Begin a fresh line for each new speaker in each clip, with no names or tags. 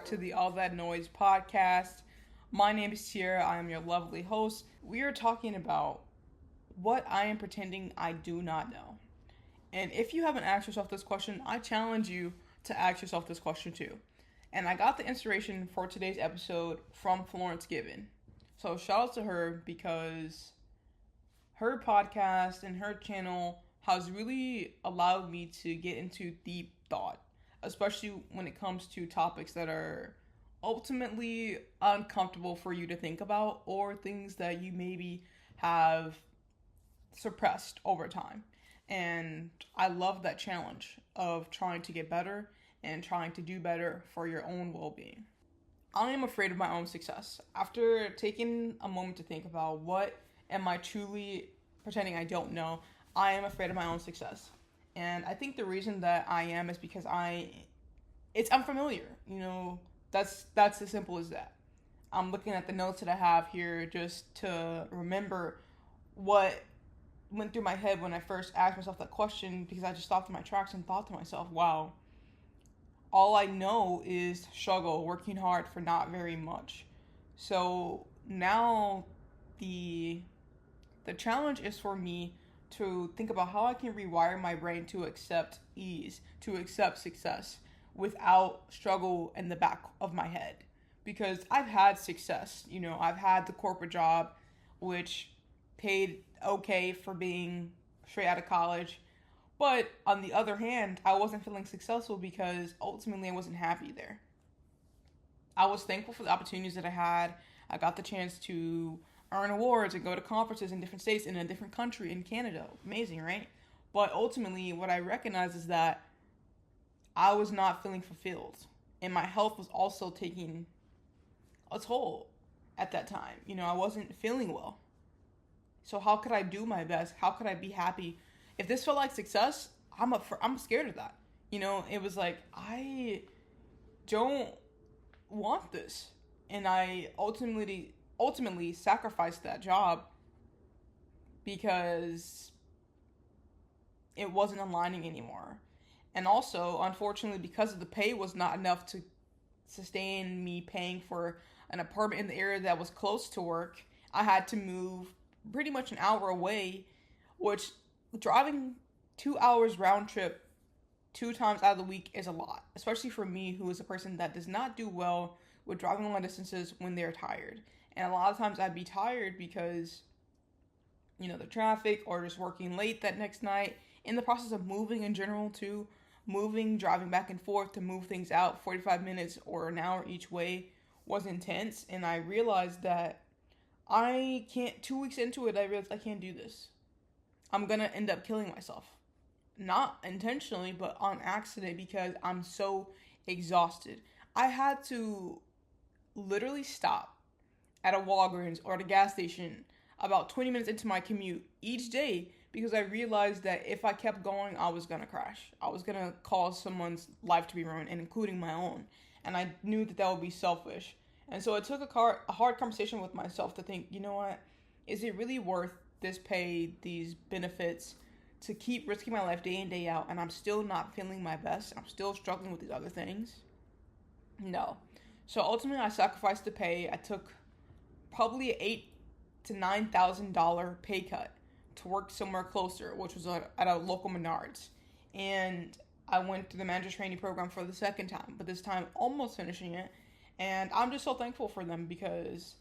to the All That Noise podcast. My name is Tiera. I am your lovely host. We are talking about what I am pretending I do not know. And if you haven't asked yourself this question, I challenge you to ask yourself this question too. And I got the inspiration for today's episode from Florence Given. So shout out to her because her podcast and her channel has really allowed me to get into deep thought, especially when it comes to topics that are ultimately uncomfortable for you to think about or things that you maybe have suppressed over time. And I love that challenge of trying to get better and trying to do better for your own well-being. I am afraid of my own success. After taking a moment to think about what am I truly pretending I don't know, I am afraid of my own success. And I think the reason that I am is because it's unfamiliar. That's as simple as that. I'm looking at the notes that I have here just to remember what went through my head when I first asked myself that question, because I just stopped in my tracks and thought to myself, wow, all I know is struggle, working hard for not very much. So now the challenge is for me to think about how I can rewire my brain to accept ease, to accept success without struggle in the back of my head. Because I've had success, I've had the corporate job, which paid okay for being straight out of college. But on the other hand, I wasn't feeling successful because ultimately I wasn't happy there. I was thankful for the opportunities that I had. I got the chance to earn awards and go to conferences in different states in a different country in Canada. Amazing, right? But ultimately, what I recognize is that I was not feeling fulfilled. And my health was also taking a toll at that time. I wasn't feeling well. So how could I do my best? How could I be happy? If this felt like success, I'm scared of that. It was like, I don't want this. And I ultimately sacrificed that job because it wasn't aligning anymore. And also, unfortunately, because of the pay was not enough to sustain me paying for an apartment in the area that was close to work, I had to move pretty much an hour away, which driving 2 hours round trip 2 times out of the week is a lot, especially for me, who is a person that does not do well with driving long distances when they're tired. And a lot of times I'd be tired because, the traffic or just working late that next night. In the process of moving in general too, driving back and forth to move things out 45 minutes or an hour each way was intense. And I realized that 2 weeks into it, I realized I can't do this. I'm going to end up killing myself. Not intentionally, but on accident because I'm so exhausted. I had to literally stop at a Walgreens or at a gas station about 20 minutes into my commute each day because I realized that if I kept going, I was going to crash. I was going to cause someone's life to be ruined, and including my own. And I knew that would be selfish. And so it took a hard conversation with myself to think, you know what? Is it really worth this pay, these benefits, to keep risking my life day in, day out, and I'm still not feeling my best? I'm still struggling with these other things? No. So ultimately, I sacrificed the pay. I took probably $8,000 to $9,000 pay cut to work somewhere closer, which was at a local Menards. And I went through the manager training program for the second time, but this time almost finishing it. And I'm just so thankful for them because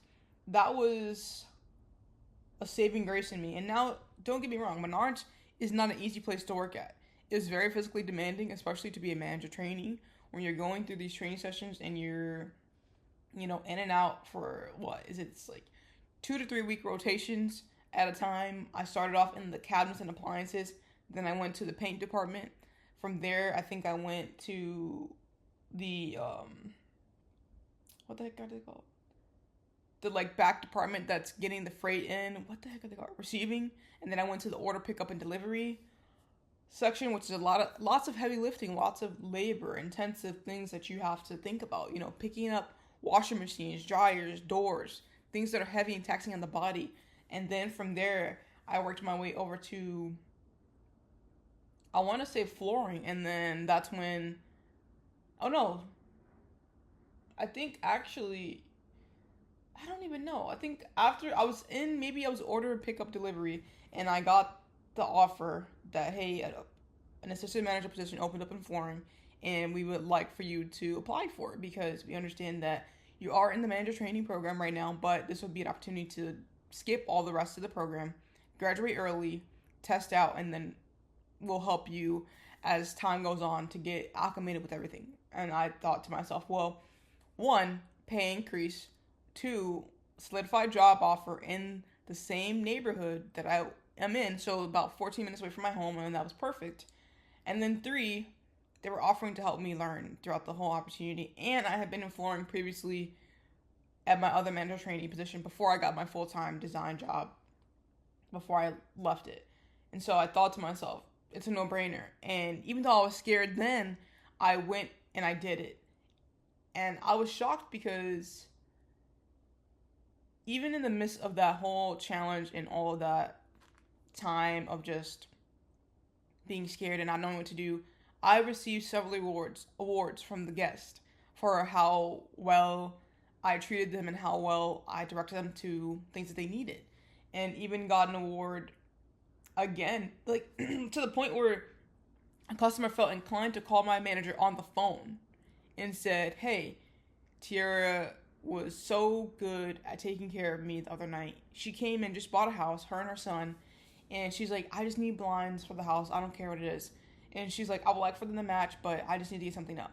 that was a saving grace in me. And now, don't get me wrong, Menards is not an easy place to work at. It's very physically demanding, especially to be a manager trainee. When you're going through these training sessions and you're, in and out for, it's like 2 to 3 week rotations at a time. I started off in the cabinets and appliances. Then I went to the paint department. From there, I think I went to the, what the heck are they called? The back department that's getting the freight in. What the heck are they called? Receiving. And then I went to the order pickup and delivery section, which is lots of heavy lifting, lots of labor, intensive things that you have to think about. Picking up washing machines, dryers, doors, things that are heavy and taxing on the body. And then from there, I worked my way over to, I want to say flooring. And then that's when, oh no, I think actually, I don't even know. I think after I was in, maybe I was ordering pickup delivery, and I got the offer that hey, an assistant manager position opened up in flooring, and we would like for you to apply for it because we understand that you are in the manager training program right now, but this would be an opportunity to skip all the rest of the program, graduate early, test out, and then we'll help you as time goes on to get acclimated with everything. And I thought to myself, well, one, pay increase, two, solidified job offer in the same neighborhood that I am in, so about 14 minutes away from my home, and that was perfect. And then three, they were offering to help me learn throughout the whole opportunity. And I had been in flooring previously at my other manager training position before I got my full time design job, before I left it. And so I thought to myself, it's a no brainer. And even though I was scared then, I went and I did it. And I was shocked because even in the midst of that whole challenge and all of that time of just being scared and not knowing what to do, I received several awards from the guests for how well I treated them and how well I directed them to things that they needed. And even got an award again, like to the point where a customer felt inclined to call my manager on the phone and said, hey, Tiera was so good at taking care of me the other night. She came and just bought a house, her and her son, and she's like, I just need blinds for the house. I don't care what it is. And she's like, I would like for them to match, but I just need to get something up.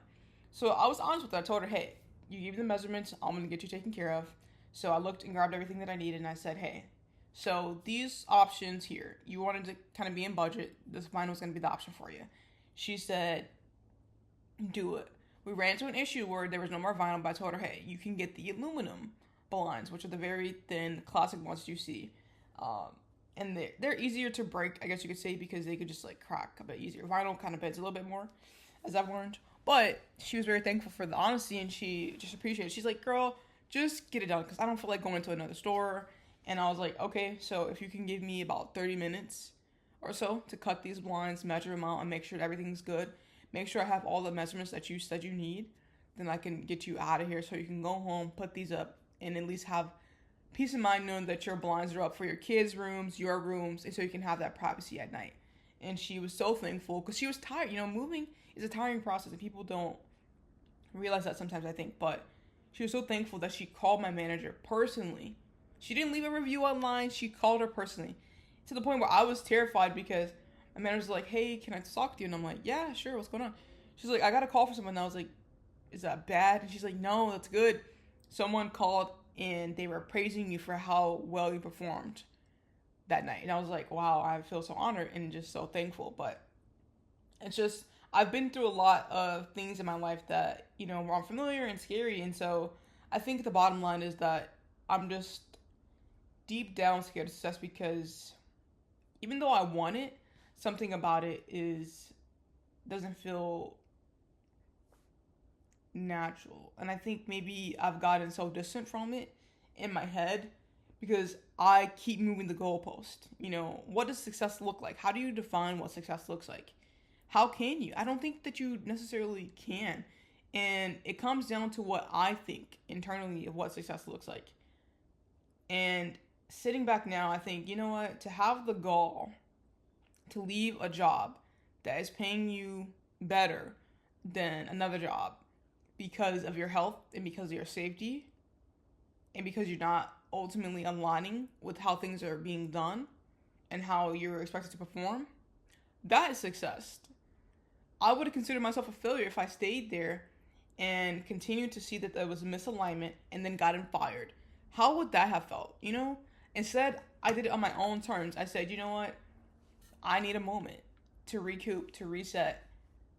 So I was honest with her. I told her, hey, you give me the measurements, I'm going to get you taken care of. So I looked and grabbed everything that I needed, and I said, hey, so these options here, you wanted to kind of be in budget. This vinyl was going to be the option for you. She said, do it. We ran into an issue where there was no more vinyl, but I told her, hey, you can get the aluminum blinds, which are the very thin, classic ones you see. And they're easier to break, I guess you could say, because they could just like crack a bit easier. Vinyl kind of bends a little bit more, as I've learned. But she was very thankful for the honesty, and she just appreciated it. She's like, girl, just get it done, because I don't feel like going to another store. And I was like, okay, so if you can give me about 30 minutes or so to cut these blinds, measure them out, and make sure that everything's good, make sure I have all the measurements that you said you need, then I can get you out of here so you can go home, put these up, and at least have peace of mind knowing that your blinds are up for your kids' rooms, your rooms, and so you can have that privacy at night. And she was so thankful because she was tired. You know, moving is a tiring process, and people don't realize that sometimes, I think. But she was so thankful that she called my manager personally. She didn't leave a review online. She called her personally, to the point where I was terrified because my manager's like, hey, can I talk to you? And I'm like, yeah, sure, what's going on? She's like, I got a call from someone. And I was like, is that bad? And she's like, no, that's good. Someone called and they were praising you for how well you performed that night. And I was like, wow, I feel so honored and just so thankful. But it's just, I've been through a lot of things in my life that, you know, were unfamiliar and scary. And so I think the bottom line is that I'm just deep down scared of success because even though I want it, something about it doesn't feel natural. And I think maybe I've gotten so distant from it in my head because I keep moving the goalpost. You know, what does success look like? How do you define what success looks like? How can you? I don't think that you necessarily can. And it comes down to what I think internally of what success looks like. And sitting back now, I think, you know what? To have the gall to leave a job that is paying you better than another job because of your health and because of your safety and because you're not ultimately aligning with how things are being done and how you're expected to perform, that is success. I would have considered myself a failure if I stayed there and continued to see that there was a misalignment and then gotten fired. How would that have felt, you know? Instead, I did it on my own terms. I said, you know what? I need a moment to recoup, to reset,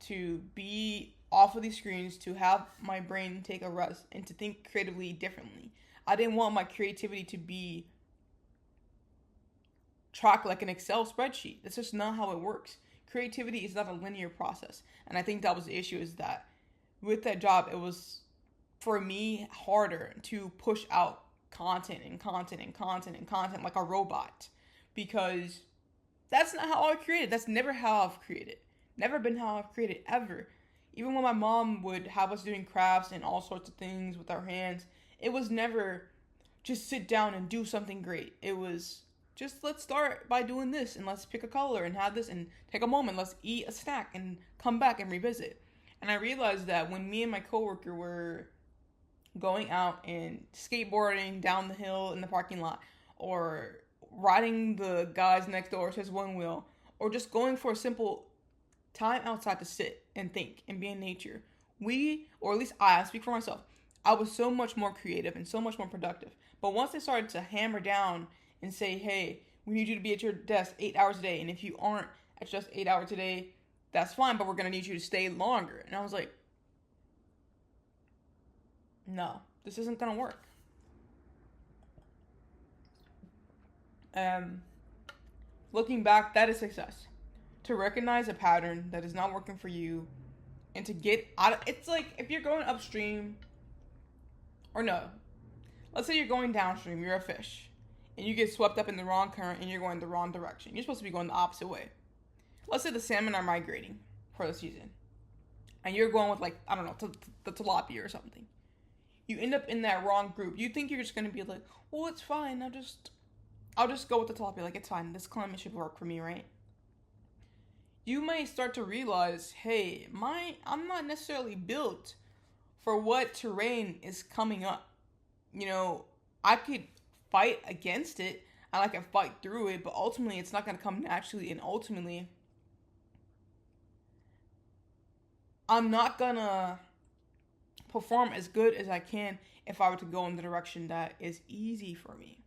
to be off of these screens, to have my brain take a rest, and to think creatively differently. I didn't want my creativity to be tracked like an Excel spreadsheet. That's just not how it works. Creativity is not a linear process. And I think that was the issue, is that with that job, it was, for me, harder to push out content and content and content and content like a robot, because that's not how I created. That's never how I've created. Never been how I've created ever. Even when my mom would have us doing crafts and all sorts of things with our hands, it was never just sit down and do something great. It was just let's start by doing this and let's pick a color and have this and take a moment. Let's eat a snack and come back and revisit. And I realized that when me and my coworker were going out and skateboarding down the hill in the parking lot, or riding the guys next door to his one wheel, or just going for a simple time outside to sit and think and be in nature, we, or at least I speak for myself, I was so much more creative and so much more productive. But once they started to hammer down and say, hey, we need you to be at your desk 8 hours a day, and if you aren't at just 8 hours a day, that's fine, but we're going to need you to stay longer. And I was like, no, this isn't going to work. Um, Looking back, that is success. To recognize a pattern that is not working for you and to get out of it's like if you're going upstream, or no, let's say you're going downstream, you're a fish, and you get swept up in the wrong current and you're going the wrong direction. You're supposed to be going the opposite way. Let's say the salmon are migrating for the season, and you're going with, like, I don't know, the tilapia or something. You end up in that wrong group. You think you're just gonna be like, well, it's fine. I'll just go with the tilapia. Like, it's fine. This climate should work for me, right? You may start to realize, hey, I'm not necessarily built for what terrain is coming up. You know, I could fight against it and I can fight through it, but ultimately it's not going to come naturally, and ultimately I'm not going to perform as good as I can if I were to go in the direction that is easy for me.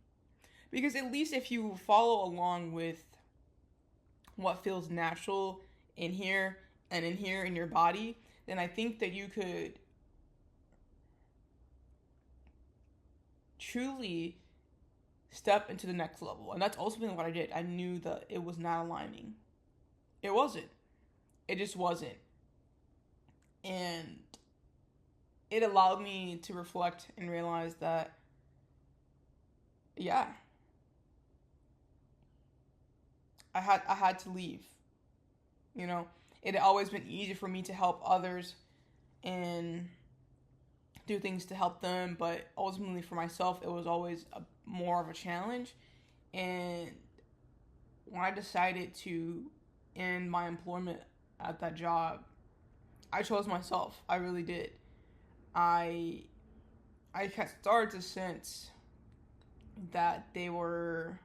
Because at least if you follow along with what feels natural in here and in here in your body, then I think that you could truly step into the next level. And that's ultimately what I did. I knew that it was not aligning. It wasn't. It just wasn't. And it allowed me to reflect and realize that, yeah, I had to leave. You know, it had always been easy for me to help others and do things to help them, but ultimately for myself, it was always more of a challenge. And when I decided to end my employment at that job, I chose myself. I really did. I started to sense that they were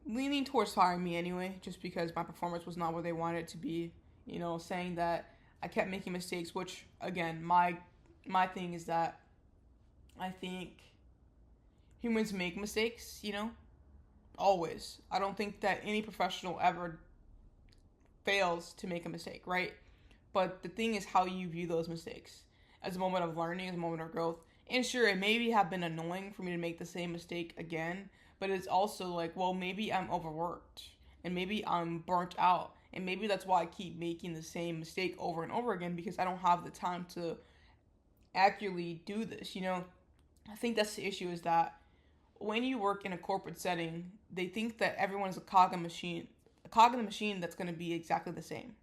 leaning towards firing me anyway, just because my performance was not where they wanted it to be. You know, saying that I kept making mistakes, which, again, my thing is that I think humans make mistakes, you know, always. I don't think that any professional ever fails to make a mistake, right? But the thing is how you view those mistakes, as a moment of learning, as a moment of growth. And sure, it maybe have been annoying for me to make the same mistake again, but it's also like, well, maybe I'm overworked, and maybe I'm burnt out, and maybe that's why I keep making the same mistake over and over again, because I don't have the time to accurately do this, you know? I think that's the issue, is that when you work in a corporate setting, they think that everyone is a cog in the machine that's going to be exactly the same.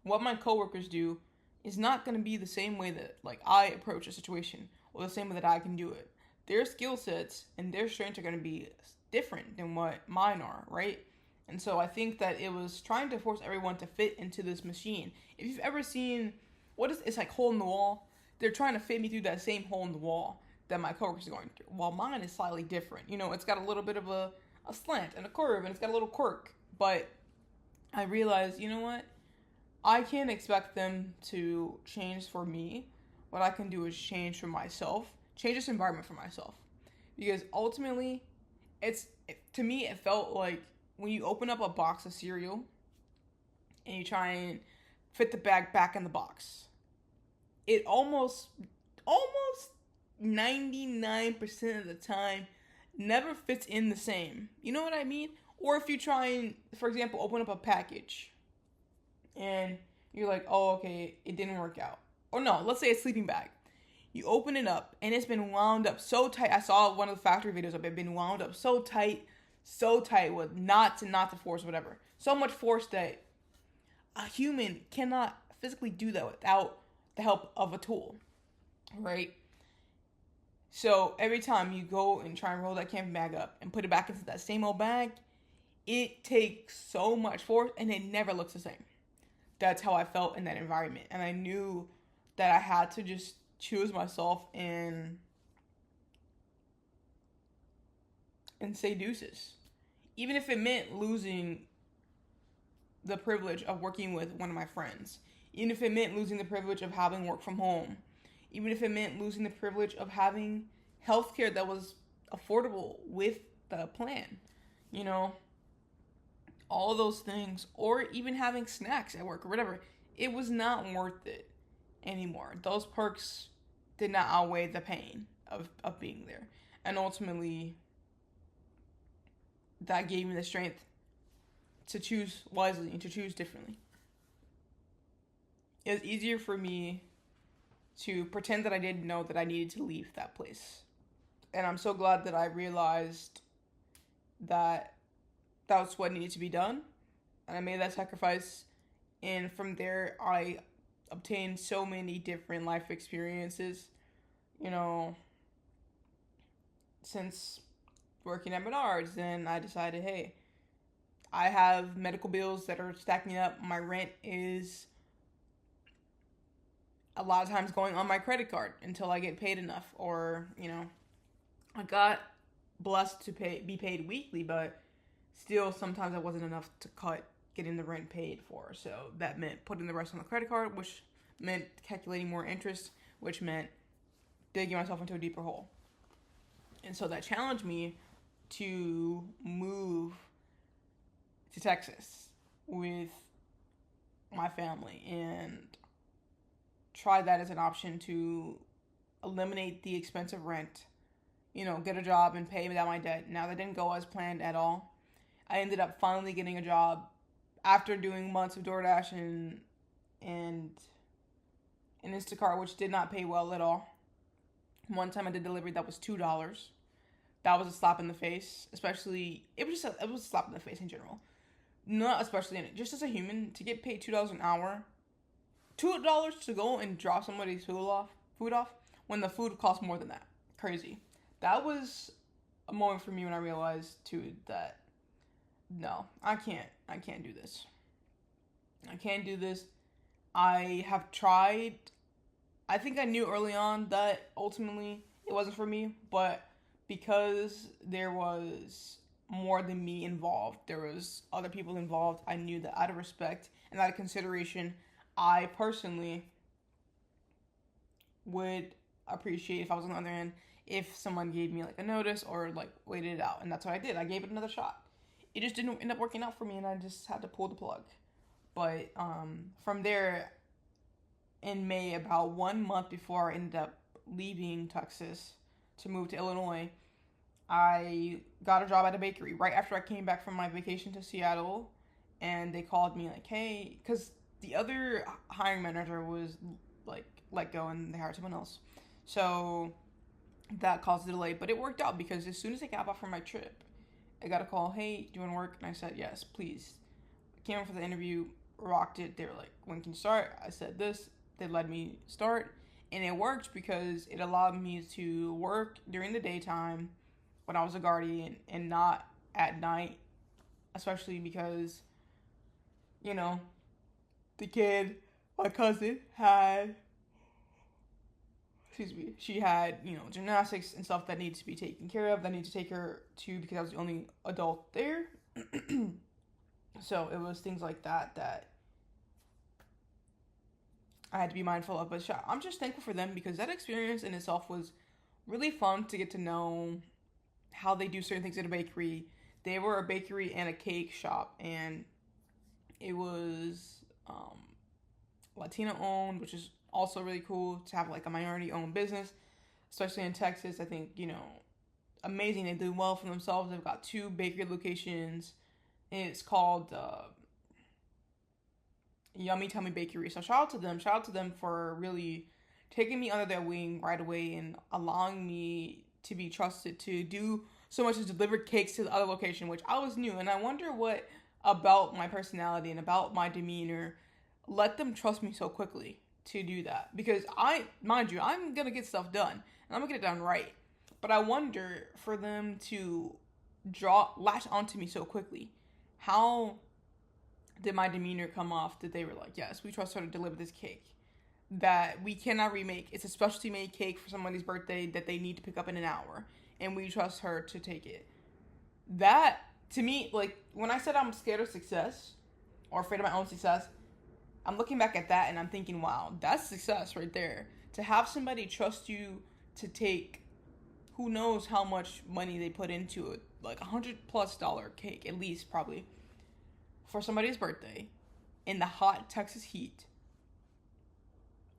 What my coworkers do is not going to be the same way that, like, I approach a situation, or the same way that I can do it. Their skill sets and their strengths are going to be different than what mine are, right? And so I think that it was trying to force everyone to fit into this machine. If you've ever seen, it's like hole in the wall. They're trying to fit me through that same hole in the wall that my coworkers are going through. While mine is slightly different. You know, it's got a little bit of a slant and a curve, and it's got a little quirk. But I realized, you know what? I can't expect them to change for me. What I can do is change for myself. Change this environment for myself. Because ultimately, to me, it felt like when you open up a box of cereal and you try and fit the bag back in the box, it almost 99% of the time never fits in the same. You know what I mean? Or if you try and, for example, open up a package and you're like, oh, okay, it didn't work out. Or no, let's say a sleeping bag. You open it up, and it's been wound up so tight. I saw one of the factory videos of it been wound up so tight with knots and knots of force, whatever. So much force that a human cannot physically do that without the help of a tool, right? So every time you go and try and roll that camping bag up and put it back into that same old bag, it takes so much force and it never looks the same. That's how I felt in that environment. And I knew that I had to just choose myself and say deuces. Even if it meant losing the privilege of working with one of my friends. Even if it meant losing the privilege of having work from home. Even if it meant losing the privilege of having healthcare that was affordable with the plan. You know, all those things. Or even having snacks at work or whatever. It was not worth it anymore. Those perks did not outweigh the pain of being there. And ultimately, that gave me the strength to choose wisely and to choose differently. It was easier for me to pretend that I didn't know that I needed to leave that place. And I'm so glad that I realized that that's what needed to be done. And I made that sacrifice. And from there, I obtained so many different life experiences. You know, since working at Menards, then I decided, hey, I have medical bills that are stacking up. My rent is a lot of times going on my credit card until I get paid enough. Or, you know, I got blessed to be paid weekly, but still sometimes it wasn't enough to cut getting the rent paid for. So that meant putting the rest on the credit card, which meant calculating more interest, which meant digging myself into a deeper hole. And so that challenged me to move to Texas with my family and try that as an option to eliminate the expensive rent, you know, get a job and pay down my debt. Now, that didn't go as planned at all. I ended up finally getting a job after doing months of DoorDash and Instacart, which did not pay well at all. One time I did delivery that was $2. That was a slap in the face, especially, it was a slap in the face in general. Not especially in it, just as a human, to get paid $2 an hour, $2 to go and drop somebody's food off, when the food costs more than that. Crazy. That was a moment for me when I realized, too, that, no, I can't do this. I can't do this. I have tried. I think I knew early on that ultimately it wasn't for me, but because there was more than me involved, there was other people involved, I knew that out of respect and out of consideration, I personally would appreciate if I was on the other end, if someone gave me like a notice or like waited it out. And that's what I did. I gave it another shot. It just didn't end up working out for me, and I just had to pull the plug. But from there, in May, about 1 month before I ended up leaving Texas to move to Illinois, I got a job at a bakery right after I came back from my vacation to Seattle. And they called me like, hey, because the other hiring manager was like let go and they hired someone else. So that caused a delay, but it worked out because as soon as I got back from my trip, I got a call, hey, do you want to work? And I said, yes, please. I came in for the interview, rocked it. They were like, when can you start? I said this. They let me start. And it worked because it allowed me to work during the daytime when I was a guardian and not at night. Especially because, you know, the kid, my cousin, she had, you know, gymnastics and stuff that needed to be taken care of, that I needed to take her to because I was the only adult there. So it was things like that I had to be mindful of. But I'm just thankful for them because that experience in itself was really fun to get to know how they do certain things at a bakery. They were a bakery and a cake shop, and it was Latino owned, which is also really cool to have like a minority owned business, especially in Texas. I think, you know, amazing. They do well for themselves. They've got 2 bakery locations. It's called Yummy Tummy Bakery. So shout out to them. Shout out to them for really taking me under their wing right away and allowing me to be trusted to do so much as deliver cakes to the other location, which I was new. And I wonder what about my personality and about my demeanor let them trust me so quickly to do that. Because mind you, I'm gonna get stuff done and I'm gonna get it done right. But I wonder for them to latch onto me so quickly. How did my demeanor come off that they were like, yes, we trust her to deliver this cake that we cannot remake. It's a specialty made cake for somebody's birthday that they need to pick up in an hour, and we trust her to take it. That, to me, like, when I said I'm scared of success or afraid of my own success, I'm looking back at that and I'm thinking, wow, that's success right there. To have somebody trust you to take who knows how much money they put into it, like $100+ cake, at least probably, for somebody's birthday in the hot Texas heat,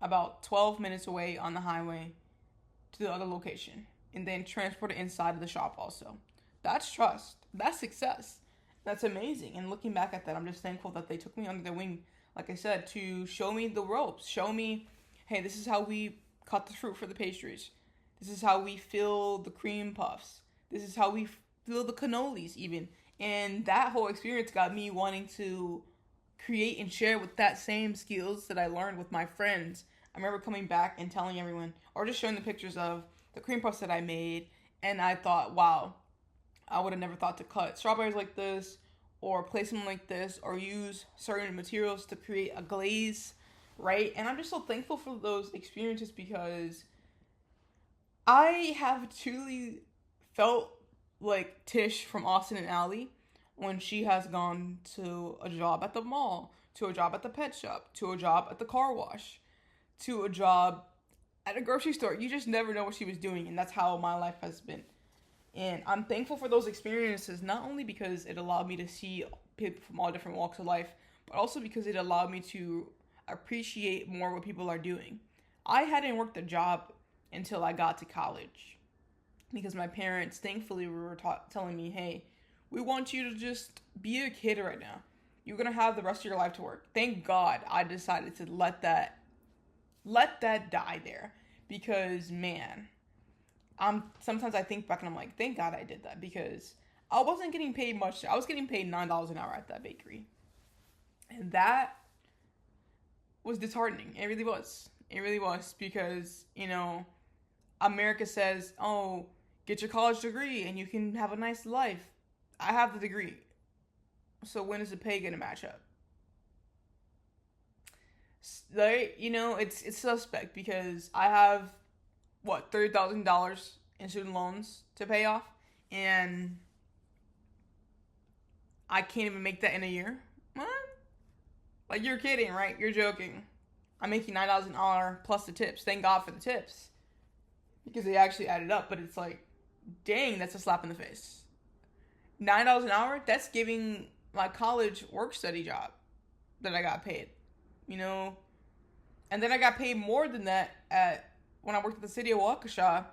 about 12 minutes away on the highway to the other location, and then transport it inside of the shop also. That's trust. That's success. That's amazing. And looking back at that, I'm just thankful that they took me under their wing, like I said, to show me the ropes. Show me, hey, this is how we cut the fruit for the pastries. This is how we fill the cream puffs. This is how we fill the cannolis even. And that whole experience got me wanting to create and share with that same skills that I learned with my friends. I remember coming back and telling everyone, or just showing the pictures of the cream puffs that I made, and I thought, wow, I would have never thought to cut strawberries like this, or place them like this, or use certain materials to create a glaze, right? And I'm just so thankful for those experiences because I have truly felt like Tish from Austin and Ally when she has gone to a job at the mall, to a job at the pet shop, to a job at the car wash, to a job at a grocery store. You just never know what she was doing, and that's how my life has been. And I'm thankful for those experiences, not only because it allowed me to see people from all different walks of life, but also because it allowed me to appreciate more what people are doing. I hadn't worked a job until I got to college because my parents, thankfully, were telling me, hey, we want you to just be a kid right now. You're going to have the rest of your life to work. Thank God I decided to let that die there because, man, sometimes I think back and I'm like, thank God I did that because I wasn't getting paid much. I was getting paid $9 an hour at that bakery. And that was disheartening. It really was. It really was because, America says, oh, get your college degree and you can have a nice life. I have the degree. So when is the pay going to match up? Like, it's suspect because I have, $30,000 in student loans to pay off, and I can't even make that in a year. What? Like, you're kidding, right? You're joking. I'm making $9 an hour plus the tips. Thank God for the tips because they actually added up. But it's like, dang, that's a slap in the face. $9 an hour? That's giving my college work study job that I got paid. And then I got paid more than that when I worked at the city of Waukesha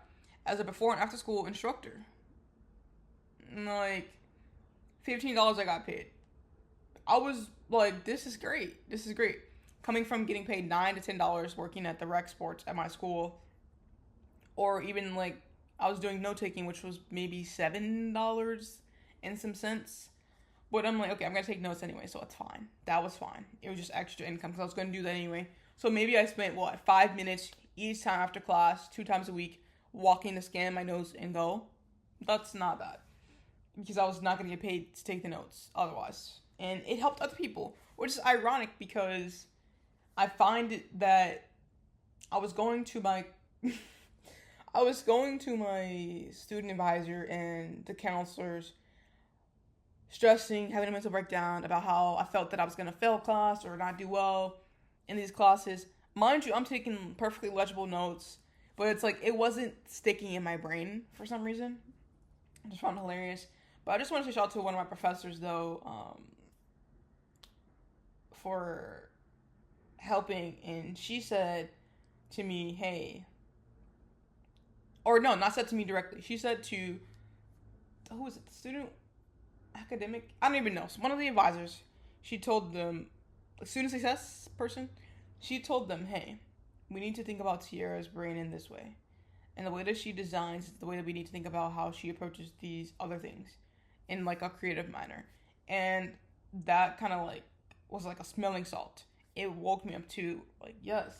as a before and after school instructor. Like, $15 I got paid. I was like, this is great. This is great. Coming from getting paid $9 to $10 working at the rec sports at my school, or even like I was doing note taking, which was maybe $7 and some cents. But I'm like, okay, I'm going to take notes anyway, so it's fine. That was fine. It was just extra income because I was going to do that anyway. So maybe I spent, 5 minutes each time after class, 2 times a week, walking to scan my notes and go. That's not bad. Because I was not going to get paid to take the notes otherwise. And it helped other people, which is ironic because I find that I was going to my student advisor and the counselors, stressing, having a mental breakdown about how I felt that I was going to fail class or not do well in these classes. Mind you, I'm taking perfectly legible notes, but it's like it wasn't sticking in my brain for some reason. I just found it hilarious. But I just want to shout out to one of my professors, though, for helping. And she said to me, hey, or no, not said to me directly. She said to, who was it, the student? Academic? I don't even know. So one of the advisors, she told them, a student success person, she told them, hey, we need to think about Tiera's brain in this way. And the way that she designs is the way that we need to think about how she approaches these other things in like a creative manner. And that kind of like was like a smelling salt. it woke me up to, like, yes,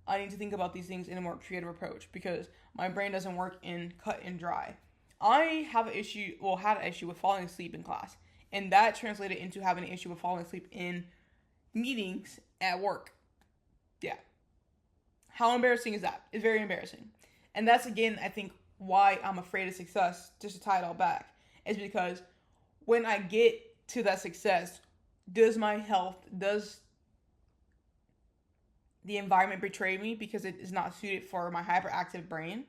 I need to think about these things in a more creative approach because my brain doesn't work in cut and dry. I have an issue, well, had an issue with falling asleep in class, and that translated into having an issue with falling asleep in meetings at work. Yeah. How embarrassing is that? It's very embarrassing. And that's, again, I think, why I'm afraid of success, just to tie it all back, is because when I get to that success, does my health, does the environment betray me because it is not suited for my hyperactive brain?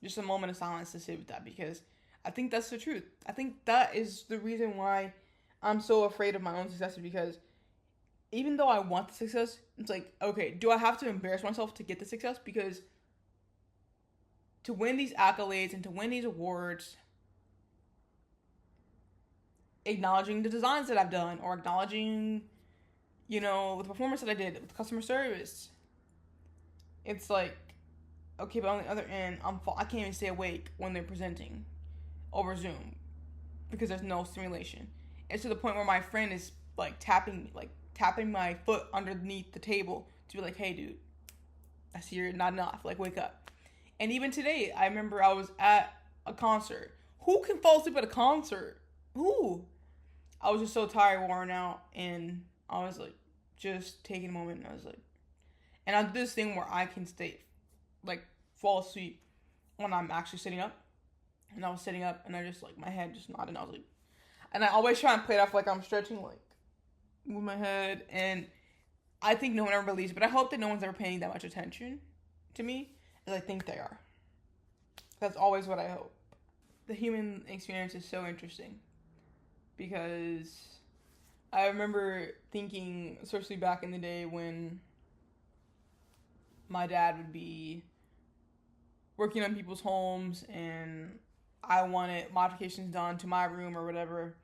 Just a moment of silence to sit with that, because I think that's the truth. I think that is the reason why I'm so afraid of my own success, because even though I want the success, it's like, okay, do I have to embarrass myself to get the success? Because to win these accolades and to win these awards, acknowledging the designs that I've done, or acknowledging, the performance that I did with customer service, it's like, okay, but on the other end, I can't even stay awake when they're presenting over Zoom because there's no stimulation. It's to the point where my friend is like tapping my foot underneath the table to be like, hey, dude, I see you're not enough. Like, wake up. And even today, I remember I was at a concert. Who can fall asleep at a concert? Who? I was just so tired, worn out, and I was like, just taking a moment, and I was like, and I do this thing where I can fall asleep when I'm actually sitting up. And I was sitting up, and I just, my head just nodded, and I was like, and I always try and play it off like I'm stretching, move my head, and I think no one ever believes it, but I hope that no one's ever paying that much attention to me as I think they are. That's always what I hope. The human experience is so interesting, because I remember thinking, especially back in the day when my dad would be working on people's homes and I wanted modifications done to my room or whatever,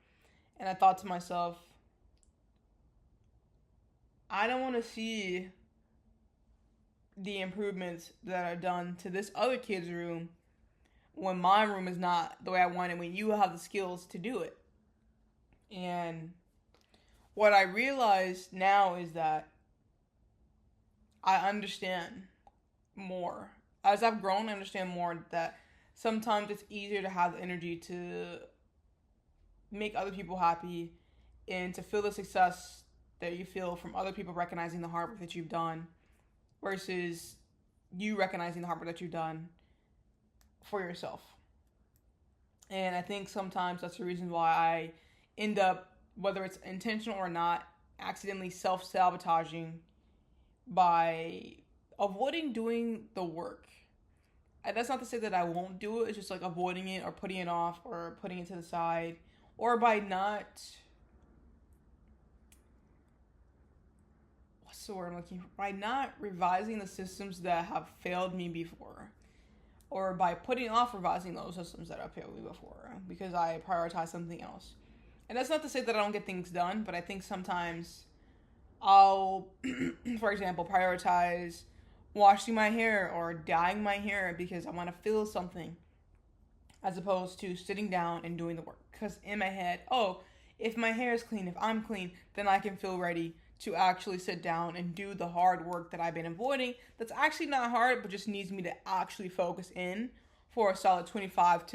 and I thought to myself, I don't want to see the improvements that are done to this other kid's room when my room is not the way I want it, when you have the skills to do it. And what I realize now is that I understand more. As I've grown, I understand more that sometimes it's easier to have the energy to make other people happy and to feel the success that you feel from other people recognizing the hard work that you've done versus you recognizing the hard work that you've done for yourself. And I think sometimes that's the reason why I end up, whether it's intentional or not, accidentally self-sabotaging by avoiding doing the work. And that's not to say that I won't do it. It's just avoiding it or putting it off or putting it to the side, or by not, what's the word I'm looking for? By not revising the systems that have failed me before, or by putting off revising those systems that have failed me before because I prioritize something else. And that's not to say that I don't get things done, but I think sometimes I'll, for example, prioritize washing my hair or dyeing my hair because I want to feel something, as opposed to sitting down and doing the work. Because in my head, if my hair is clean, if I'm clean, then I can feel ready to actually sit down and do the hard work that I've been avoiding. That's actually not hard, but just needs me to actually focus in for a solid 25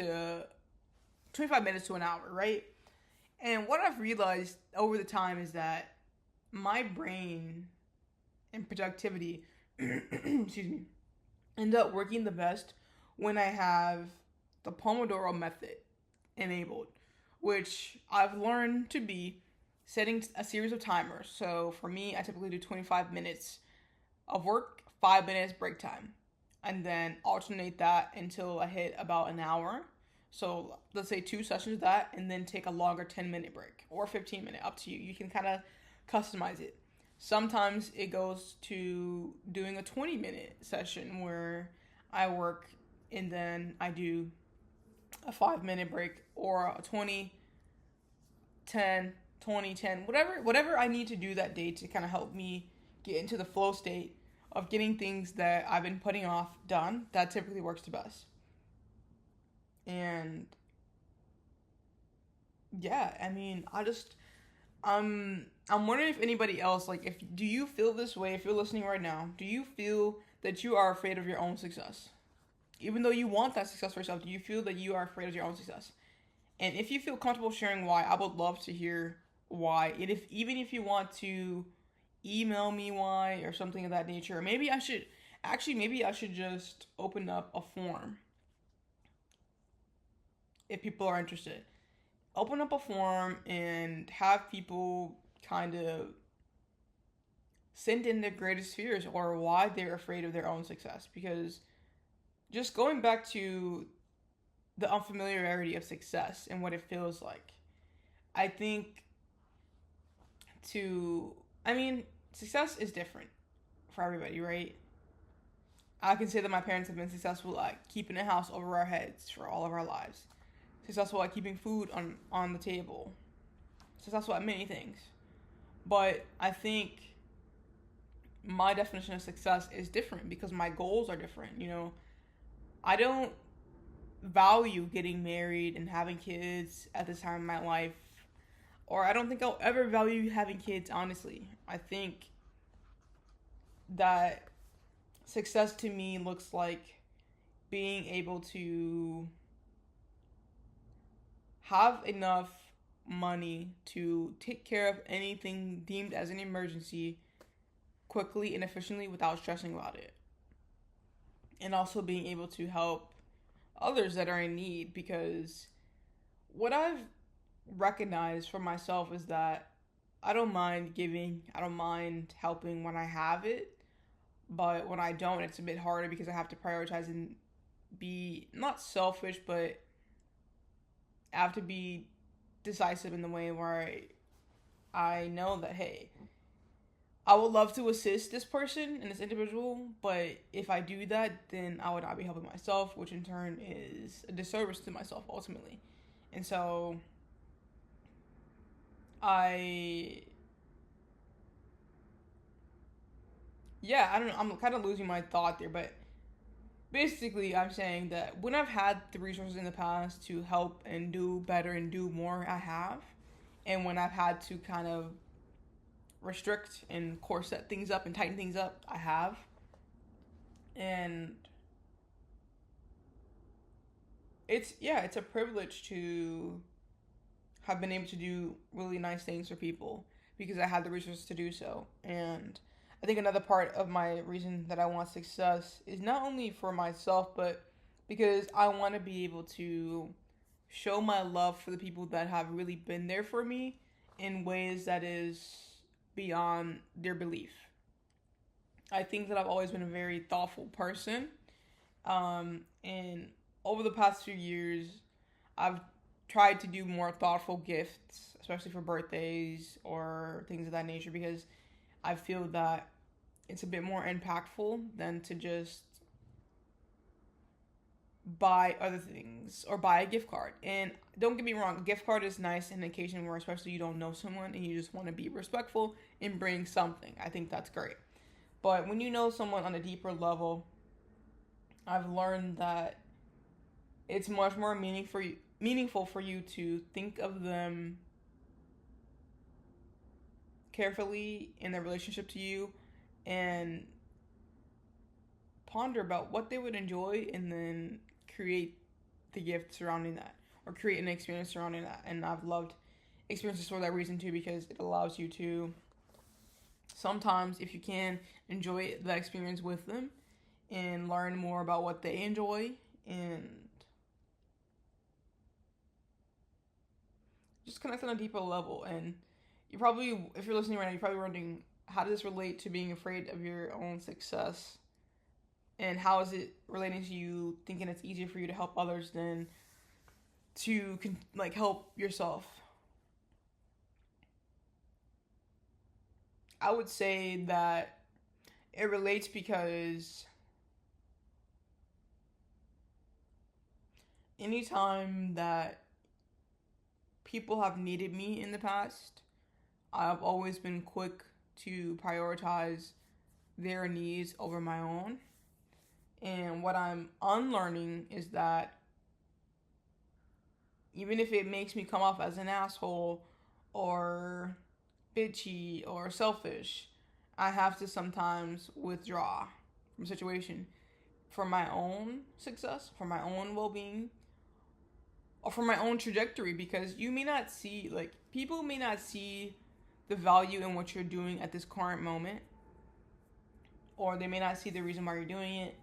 minutes to an hour, right? And what I've realized over the time is that my brain and productivity excuse me, end up working the best when I have the Pomodoro method enabled, which I've learned to be setting a series of timers. So for me, I typically do 25 minutes of work, 5 minutes break time, and then alternate that until I hit about an hour. So let's say 2 sessions of that, and then take a longer 10-minute break or 15-minute, up to you. You can kind of customize it. Sometimes it goes to doing a 20-minute session where I work and then I do a 5-minute break, or a 20, 10, 20, 10, whatever I need to do that day to kind of help me get into the flow state of getting things that I've been putting off done. That typically works the best. And yeah, I mean, I'm wondering if anybody else, like, if do you feel this way? If you're listening right now, do you feel that you are afraid of your own success? Even though you want that success for yourself, do you feel that you are afraid of your own success? And if you feel comfortable sharing why, I would love to hear why. And if even if you want to email me why or something of that nature, or maybe I should just open up a form if people are interested. Open up a form and have people kind of send in their greatest fears or why they're afraid of their own success. Because just going back to the unfamiliarity of success and what it feels like, I think to, I mean, success is different for everybody, right? I can say that my parents have been successful at keeping a house over our heads for all of our lives, successful at keeping food on the table, successful at many things. But I think my definition of success is different because my goals are different. I don't value getting married and having kids at this time in my life, or I don't think I'll ever value having kids, honestly. I think that success to me looks like being able to have enough money to take care of anything deemed as an emergency quickly and efficiently without stressing about it. And also being able to help others that are in need, because what I've recognized for myself is that I don't mind giving, I don't mind helping when I have it, but when I don't, it's a bit harder because I have to prioritize and be not selfish, but I have to be decisive in the way where I know that, hey, I would love to assist this person and this individual, but if I do that, then I would not be helping myself, which in turn is a disservice to myself ultimately. And so I, yeah, I don't know, I'm kind of losing my thought there, but basically I'm saying that when I've had the resources in the past to help and do better and do more, I have. And when I've had to kind of restrict and corset things up and tighten things up, I have. And it's a privilege to have been able to do really nice things for people because I had the resources to do so. And I think another part of my reason that I want success is not only for myself, but because I want to be able to show my love for the people that have really been there for me in ways that is beyond their belief. I think that I've always been a very thoughtful person. And over the past few years, I've tried to do more thoughtful gifts, especially for birthdays or things of that nature, because I feel that it's a bit more impactful than to just buy other things or buy a gift card. And don't get me wrong, a gift card is nice on an occasion where especially you don't know someone and you just want to be respectful and bring something. I think that's great. But when you know someone on a deeper level, I've learned that it's much more meaningful for you to think of them carefully in their relationship to you and ponder about what they would enjoy and then create the gift surrounding that or create an experience surrounding that. And I've loved experiences for that reason too, because it allows you to sometimes, if you can, enjoy the experience with them and learn more about what they enjoy and just connect on a deeper level. And you probably, if you're listening right now, you're probably wondering, how does this relate to being afraid of your own success? And how is it relating to you thinking it's easier for you to help others than to help yourself? I would say that it relates because anytime that people have needed me in the past, I've always been quick to prioritize their needs over my own. And what I'm unlearning is that even if it makes me come off as an asshole or bitchy or selfish, I have to sometimes withdraw from a situation for my own success, for my own well being, or for my own trajectory, because you may not see, like, people may not see the value in what you're doing at this current moment, or they may not see the reason why you're doing it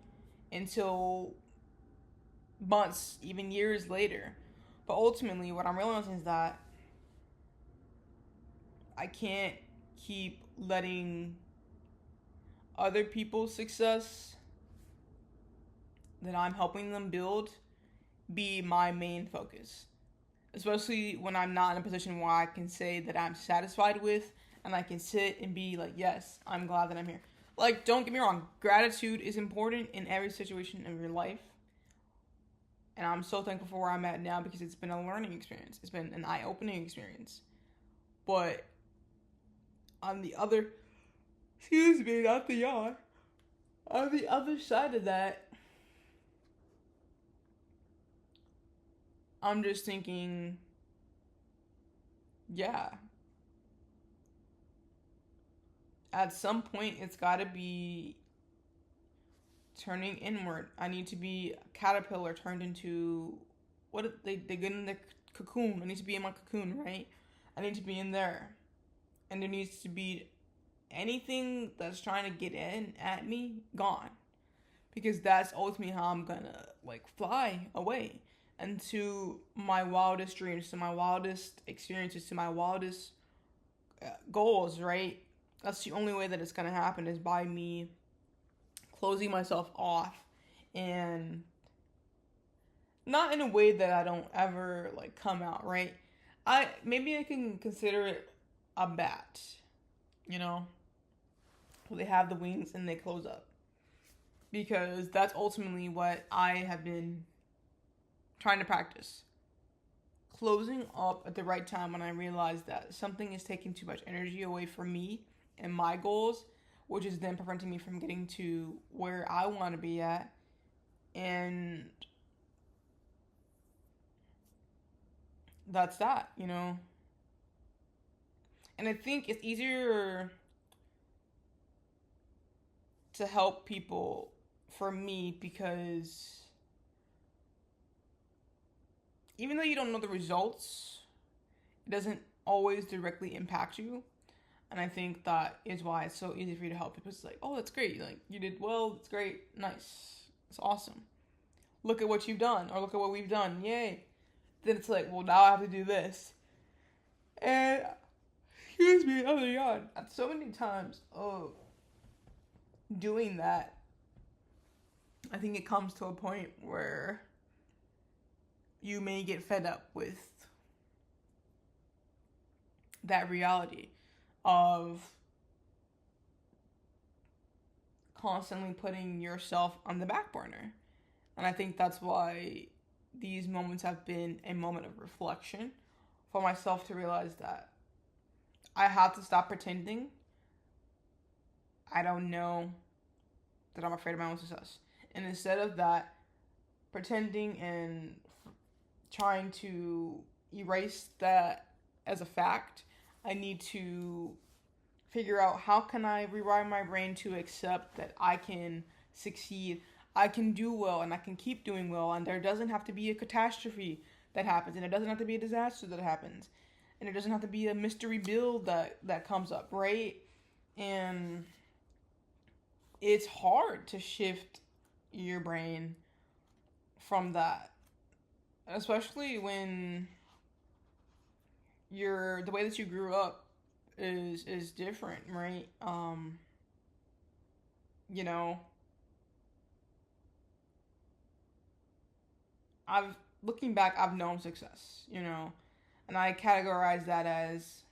until months, even years later. But ultimately, what I'm realizing is that I can't keep letting other people's success that I'm helping them build be my main focus. Especially when I'm not in a position where I can say that I'm satisfied with, and I can sit and be like, yes, I'm glad that I'm here. Like, don't get me wrong, gratitude is important in every situation of your life. And I'm so thankful for where I'm at now because it's been a learning experience. It's been an eye-opening experience. But on the other, excuse me, not the yawn. On the other side of that, I'm just thinking, yeah, at some point it's got to be turning inward. I need to be a caterpillar turned into, what if they get in the cocoon. I need to be in my cocoon, right? I need to be in there. And there needs to be anything that's trying to get in at me gone. Because that's ultimately how I'm gonna, like, fly away into my wildest dreams, to my wildest experiences, to my wildest goals, right? That's the only way that it's gonna happen, is by me closing myself off, and not in a way that I don't ever, like, come out, right? Maybe I can consider it a bat, you know, where they have the wings and they close up, because that's ultimately what I have been trying to practice. Closing up at the right time when I realize that something is taking too much energy away from me and my goals, which is then preventing me from getting to where I want to be at. And that's that, you know. And I think it's easier to help people for me because even though you don't know the results, it doesn't always directly impact you. And I think that is why it's so easy for you to help people. It's like, oh, that's great. Like, you did well. It's great. Nice. It's awesome. Look at what you've done. Or look at what we've done. Yay. Then it's like, well, now I have to do this. And, excuse me, another yawn. So many times of doing that, I think it comes to a point where you may get fed up with that reality of constantly putting yourself on the back burner. And I think that's why these moments have been a moment of reflection for myself, to realize that I have to stop pretending I don't know that I'm afraid of my own success. And instead of that, pretending and trying to erase that as a fact, I need to figure out how can I rewire my brain to accept that I can succeed, I can do well, and I can keep doing well, and there doesn't have to be a catastrophe that happens, and it doesn't have to be a disaster that happens, and it doesn't have to be a mystery build that comes up, right? And it's hard to shift your brain from that, especially when the way that you grew up is different, right? You know, looking back, I've known success, you know, and I categorize that as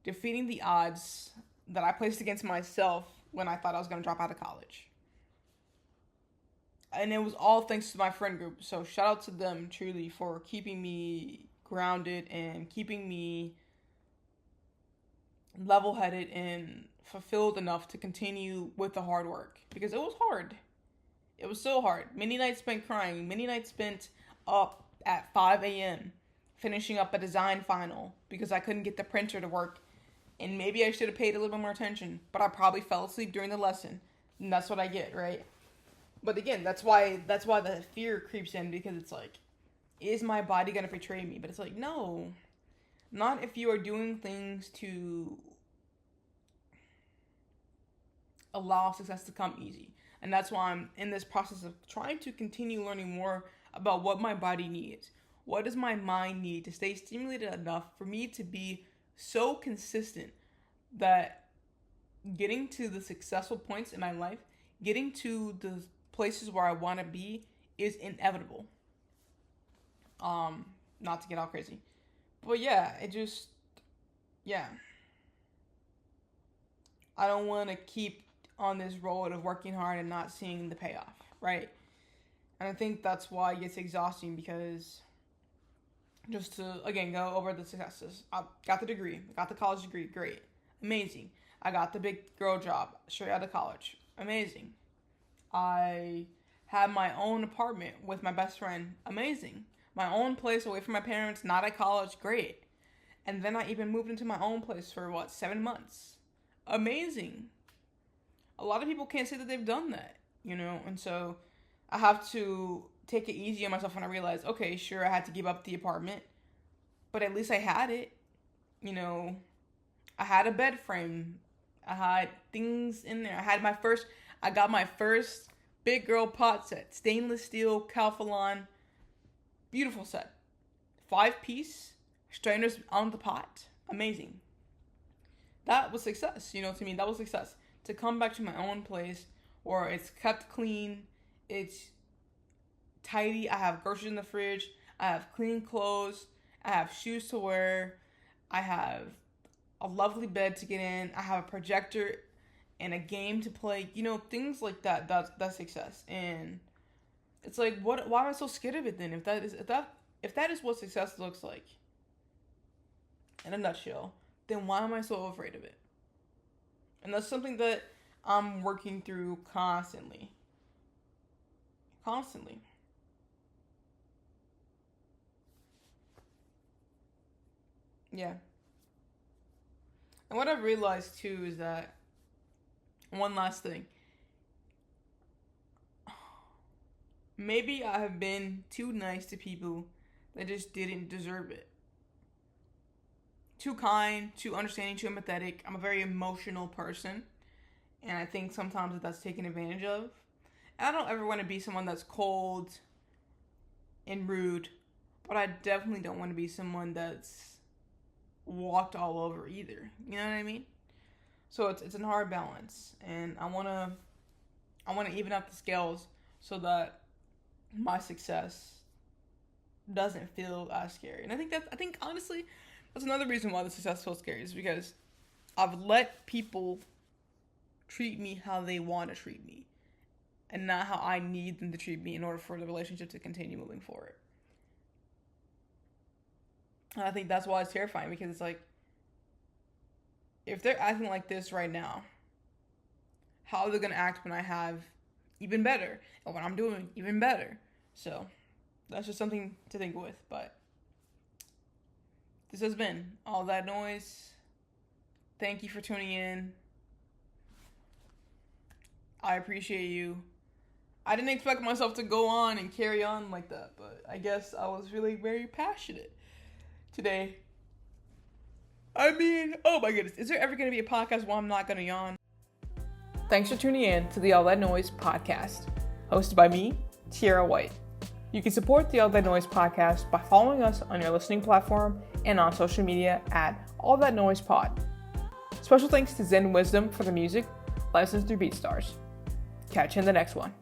defeating the odds that I placed against myself when I thought I was going to drop out of college. And it was all thanks to my friend group. So shout out to them truly for keeping me grounded and keeping me level-headed and fulfilled enough to continue with the hard work, because it was hard. It was so hard. Many nights spent crying. Many nights spent up at 5 a.m. finishing up a design final because I couldn't get the printer to work. And maybe I should have paid a little bit more attention, but I probably fell asleep during the lesson. And that's what I get, right? But again, that's why the fear creeps in, because it's like, is my body going to betray me? But it's like, no. Not if you are doing things to allow success to come easy. And that's why I'm in this process of trying to continue learning more about what my body needs. What does my mind need to stay stimulated enough for me to be so consistent that getting to the successful points in my life, getting to the places where I want to be, is inevitable. Not to get all crazy. But yeah, I don't want to keep on this road of working hard and not seeing the payoff, right? And I think that's why it gets exhausting, because just to, again, go over the successes. I got the degree. I got the college degree. Great. Amazing. I got the big girl job straight out of college. Amazing. I had my own apartment with my best friend. Amazing. My own place away from my parents, not at college. Great. And then I even moved into my own place for, 7 months. Amazing. A lot of people can't say that they've done that, and so I have to take it easy on myself when I realize, okay, sure, I had to give up the apartment, but at least I had it. I had a bed frame. I had things in there. I got my first big girl pot set, stainless steel Calphalon, beautiful set, 5-piece, strainers on the pot, amazing. That was success, to me, that was success. To come back to my own place where it's kept clean, it's tidy, I have groceries in the fridge, I have clean clothes, I have shoes to wear, I have a lovely bed to get in, I have a projector and a game to play, things like that. That's success. And it's like, why am I so scared of it then? If that is what success looks like in a nutshell, then why am I so afraid of it? And that's something that I'm working through constantly. Yeah. And what I've realized too is that, one last thing, maybe I have been too nice to people that just didn't deserve it. Too kind, too understanding, too empathetic. I'm a very emotional person, and I think sometimes that's taken advantage of. And I don't ever want to be someone that's cold and rude, but I definitely don't want to be someone that's walked all over either. You know what I mean? So it's a hard balance, and I wanna even up the scales so that my success doesn't feel as scary. And I think honestly, that's another reason why the success feels scary, is because I've let people treat me how they want to treat me, and not how I need them to treat me in order for the relationship to continue moving forward. And I think that's why it's terrifying, because it's like, if they're acting like this right now, how are they going to act when I have even better, and when I'm doing even better? So that's just something to think with. But this has been All That Noise. Thank you for tuning in. I appreciate you. I didn't expect myself to go on and carry on like that, but I guess I was really very passionate today. I mean, oh my goodness, is there ever going to be a podcast where I'm not going to yawn? Thanks for tuning in to the All That Noise podcast, hosted by me, Tiera White. You can support the All That Noise podcast by following us on your listening platform and on social media at All That Noise Pod. Special thanks to Zen Wisdom for the music, licensed through BeatStars. Catch you in the next one.